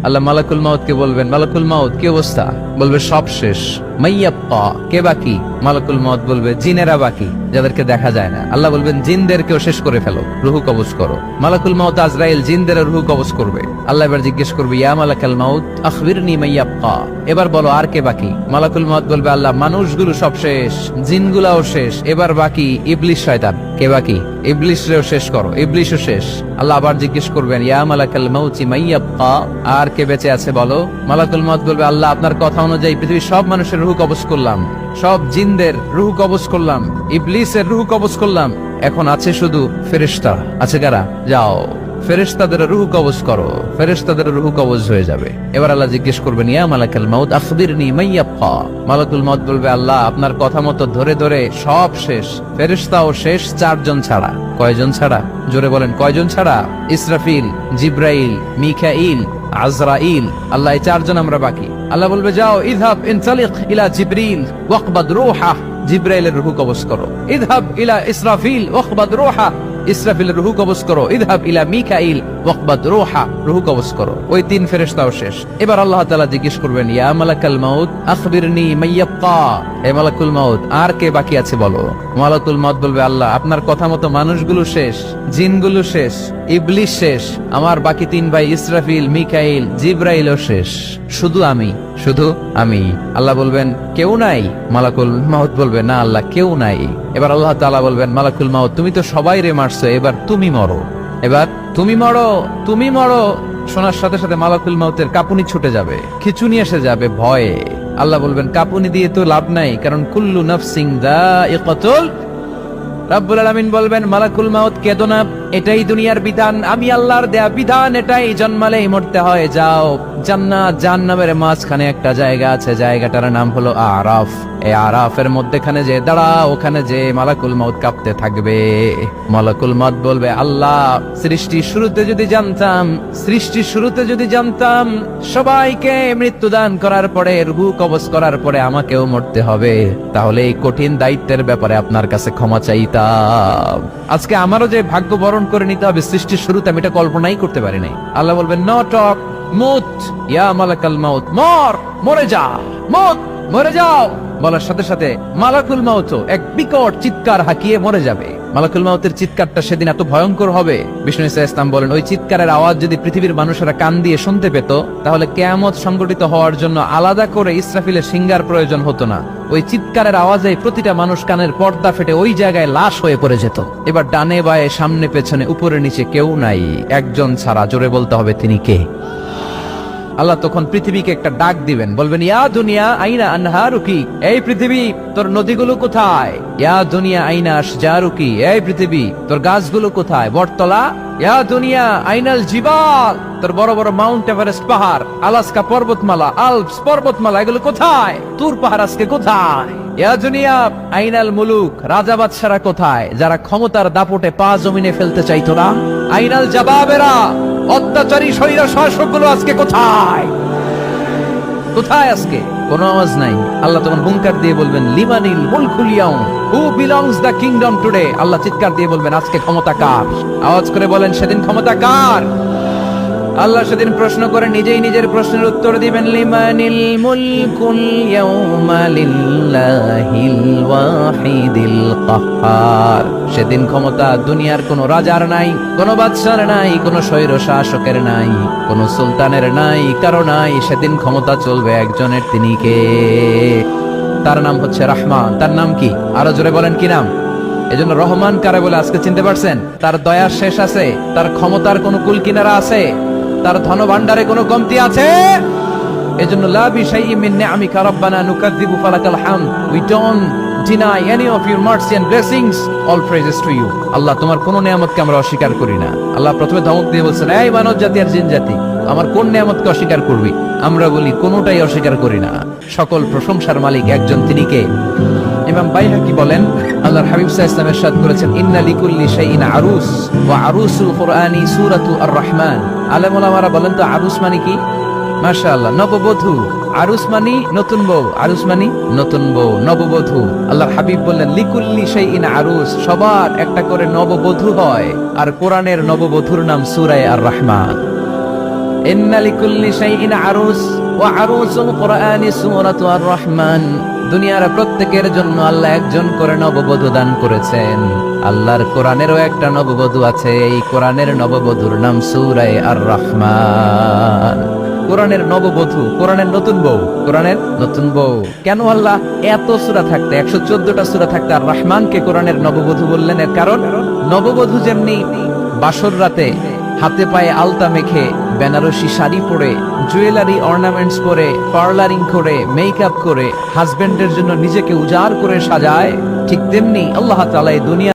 আল্লাহ মালাকুল মাউতকে বলবেন, মালাকুল মাউত কি অবস্থা? বলবে সব শেষ। মাইয়াব্বা, কে বাকি? মালাকুল মাউত বলবে জিনেরা বাকি, যাদেরকে দেখা যায় না। আল্লাহ বলবেন জিনদেরকেও শেষ করে ফেলো, রুহু কবজ করো। মালাকুল মাউত আজরাইল জিনদের রুহু কবজ করবে। আল্লাহ এবার জিজ্ঞেস করবে, ইয়া মালাকাল মাউত আখবিরনি মাইয়াব্বা, এবার বলো আর কে বাকি? মালাকুল মাউত বলবে, আল্লাহ মানুষগুলো সব শেষ, জিনগুলাও শেষ, এবার বাকি ইবলিস শয়তান। কে বাকি? ইবলিসরেও শেষ করো, ইবলিসও শেষ। আল্লাহ আবার জিজ্ঞেস করবেন, ইয়া মালাকাল মাউতি মাইয়াব্বা, আর কে বেঁচে আছে বলো? মালাকুল মাউত বলবে, আল্লাহ আপনার কথা অনুযায়ী পৃথিবীর সব মানুষের রুহু কবজ করলাম, সব জিনদের রুহু কবজ করলাম, ইবলিসের রুহু কবজ করলাম, এখন আছে শুধু ফেরেশতা। আছে কারা? যাও ফেরেশতাদের রুহু কবজ করো। ফেরেশতাদের রুহু কবজ হয়ে যাবে। এবার আল্লাহ জিজ্ঞেস করবেন, ইয়া মালাকাল মাউত আখবিরনি মাইয়াব্বা। মালাকুল মাউত বলবে, আল্লাহ আপনার কথা মতো ধরে ধরে সব শেষ, ফেরেশতাও শেষ, 4 জন ছাড়া। কয়জন ছাড়া? জোরে বলেন, কয়জন ছাড়া? ইসরাফিল, জিব্রাইল, মিকাইল, আজরাইল। আল্লাহ এই 4 জন আমরা বাকি। আল্লাহ বলবে, যাও ইযহাব ইনতালিক ইলা জিবরিল ওয়াকবাদ রূহা, জিব্রাইলের রুহু কবজ করো। ইযহাব ইলা ইসরাফিল ওয়াকবাদ রূহা, ইসরাফিলের রুহু কবজ করো। ইযহাব ইলা মিকাইল ওয়াকবাদ রূহা, রুহু কবজ করো। ওই 3 ফেরেশতাও শেষ। এবার আল্লাহ তাআলা জিজ্ঞেস করবেন, ইয়া মালাকাল মাউত আখবিরনি মাইয়াব্বা, হে মালাকুল মাউত আর কে বাকি আছে বলো? মালাকুল মাউত বলবে, আল্লাহ আপনার কথা মতো মানুষগুলো শেষ, জিনগুলো শেষ, ইবলিস শেষ, আমার বাকি 3 ভাই ইসরাফিল, মিকাইল, জিব্রাইলও শেষ, শুধু আমি, শুধু আমি। আল্লাহ বলবেন, কেউ নাই? মালাকুল মাউত বলবে, না আল্লাহ কেউ নাই। এবার আল্লাহ তাআলা বলবেন, মালাকুল মাউত তুমি তো সবাই রে মারছো, এবার তুমি মরো, এবার তুমি মরো, তুমি মরো। শোনার সাথে সাথে মালাকুল মাউতের কাঁপুনি ছুটে যাবে, খিচুনি এসে যাবে ভয়ে। আল্লাহ বলবেন, কাঁপুনি দিয়ে তো লাভ নাই, কারণ কুল্লু নাফসিন যায়িকাতুল। রব্বুল আলামিন বলবেন, মালাকুল মাউত কেঁদো না, এটাই দুনিয়ার বিধান, আমি আল্লাহর দেয়া বিধান, এটাই, জন্মালেই মরতে হয়। যাও জান্নাত জাহান্নামের মাঝখানে একটা জায়গা আছে, জায়গাটার নাম হলো আরাফ। এই আরাফের মধ্যখানে যে দাঁড়া, ওখানে যে মালাকুল মাউত কাঁপতে থাকবে। মালাকুল মাউত বলবে, আল্লাহ সৃষ্টির শুরুতে যদি জানতাম, সৃষ্টির শুরুতে যদি জানতাম সবাইকে মৃত্যুদান করার পরে, রুহু কবজ করার পরে আমাকেও মরতে হবে, তাহলে এই কঠিন দায়িত্বের ব্যাপারে আপনার কাছে ক্ষমা চাইতাম। আজকে আমারও যে ভাগ্য বরণ করে নিতে হবে সৃষ্টির শুরুতে, আমি এটা কল্পনাই করতে পারি নাই। আল্লাহ বলবেন, নো টক, মুত ইয়া মালাকাল মাউত, মর, মরে যা, মুত, মরে যাও। বলার সাথে সাথে মালাকুল মাউতও এক বিকট চিৎকার হাঁকিয়ে মরে যাবে। মালাকুল মাউতের চিৎকারটা সেদিন এত ভয়ঙ্কর হবে, বিষ্ণু ঈসা ইসলাম বলেন, ওই চিৎকারের আওয়াজ যদি পৃথিবীর মানুষেরা কান দিয়ে শুনতে পেত, তাহলে কিয়ামত সংগঠিত হওয়ার জন্য আলাদা করে ইসরাফিলের সিঙ্গার প্রয়োজন হতো না। ওই চিৎকারের আওয়াজে প্রতিটা মানুষ কানের পর্দা ফেটে ওই জায়গায় লাশ হয়ে পড়ে যেত। এবার ডানে বায়ে সামনে পেছনে উপরে নিচে কেউ নাই, একজন ছাড়া। জোরে বলতে হবে, তিনি কে? আল্লাহ তখন পৃথিবীকে একটা ডাক দিবেন, বলবেন, ইয়া দুনিয়া আইনা আনহারুকি, এই পৃথিবী তোর নদীগুলো কোথায়? ইয়া দুনিয়া আইনা আশজারুকি, এই পৃথিবী তোর গাছগুলো কোথায়? বটতলা। ইয়া দুনিয়া আইনাল জিবাল, তোর বড় বড় মাউন্ট এভারেস্ট পাহাড়, আলাস্কা পর্বতমালা, আলপস পর্বতমালা, এগুলো কোথায়? তুর পাহাড় আজকে কোথায়? ইয়া দুনিয়া আইনাল মুলুক, রাজা বাদশারা কোথায়, যারা ক্ষমতার দাপটে পা জমিনে ফেলতে চাইতো না? আইনাল জাবাবেরা, অত্যাচারী স্বৈর শাসকগুলো আজকে কোথায়? কোথায় আজকে? কোনো আওয়াজ নাই। আল্লাহ তখন হুঙ্কার দিয়ে বলবেন, লিমানিল মুলকুল ইয়াউম, who belongs the kingdom today. আল্লাহ চিৎকার দিয়ে বলবেন, আজকে ক্ষমতা কার? আওয়াজ করে বলেন, সেদিন ক্ষমতা কার? আল্লাহ সেদিন প্রশ্ন করে নিজেই নিজের প্রশ্নের উত্তর দিবেন, লিমানিল মুলকুল ইয়াউমা লিল্লাহিল ওয়াহিদিল কাহ্হার। সেদিন ক্ষমতা দুনিয়ার কোনো রাজার নাই, কোনো বাদশার নাই, কোনো স্বৈর শাসকের নাই, কোনো সুলতানের নাই, কারো নাই। সেদিন ক্ষমতা চলবে একজনের, তিনি কে? তার নাম হচ্ছে রহমান। তার নাম কি? আরো জোরে বলেন, কি নাম? এজন্য রহমান কারে বলে আজকে চিনতে পারছেন? তার দয়ার শেষ আছে? তার ক্ষমতার কোনো কুল কিনারা আছে? তার ধন ভান্ডারে কোনো কমতি আছে? এজন্য লা বিশাইইন মিন নিআমিকা রাব্বানা নুকাযযিবু ফালাকাল হামদ, we don't deny any of your mercy and blessings, all praises to you। আল্লাহ তোমার কোন নিয়ামতকে আমরা অস্বীকার করি না। আল্লাহ প্রথমে ধমক দিয়ে বলছেন, এই মানব জাতি আর জিন জাতি, আমার কোন নিয়ামতকে অস্বীকার করবি? আমরা বলি কোনটাই অস্বীকার করি না। সকল প্রশংসার মালিক একজন, তিনি কে? ইমাম বাইহাকি বলেন, আল্লাহর হাবিব সাল্লাল্লাহু আলাইহি ওয়াসাল্লাম ইরশাদ করেছেন, ইন্না লিকুল্লি শাইইন আরুস ওয়া আরুসুল কুরআনি সূরাতু আর-রাহমান। আলেম ওলামারা বলেন তো আরুস মানে কি? মাশাআল্লাহ, নববধূ। আরুস মানি নতুন বউ, আরুস মানি নতুন বউ, নববধূ। আল্লাহর হাবিব বললেন, লিকুল্লি শাইইন আরুস, সবার একটা করে নববধূ হয়। আর কোরআনের নববধূর নাম সূরা আর-রাহমান। ইন্না লিকুল্লি শাইইন আরুস ওয়া আরুসুল কুরআনি সূরাতু আর-রাহমান। দুনিয়ার প্রত্যেকের জন্য আল্লাহ একজন করে নববধূ দান করেছেন। আল্লাহর কোরআনেরও একটা নববধূ আছে, এই কোরআনের নববধূর নাম সূরা আর-রাহমান। কোরআনের নববধূ, কোরআনের নতুন বউ, কোরআনের নতুন বউ। কেন আল্লাহ এত সূরা থাকতে, 114টা সূরা থাকতে আর রহমানকে কোরআনের নববধূ বললেন? এর কারণ, নববধূ যেমনি বাসর রাতে হাতে পায়ে আলতা মেখে, বেনারসি শাড়ি পরে, জুয়েলারি অর্নামেন্টস পরে, পার্লারিং করে, মেকআপ করে হাজবেন্ডের জন্য নিজেকে উজাড় করে সাজায়, ঠিক তেমনি আল্লাহ তাআলা এই দুনিয়া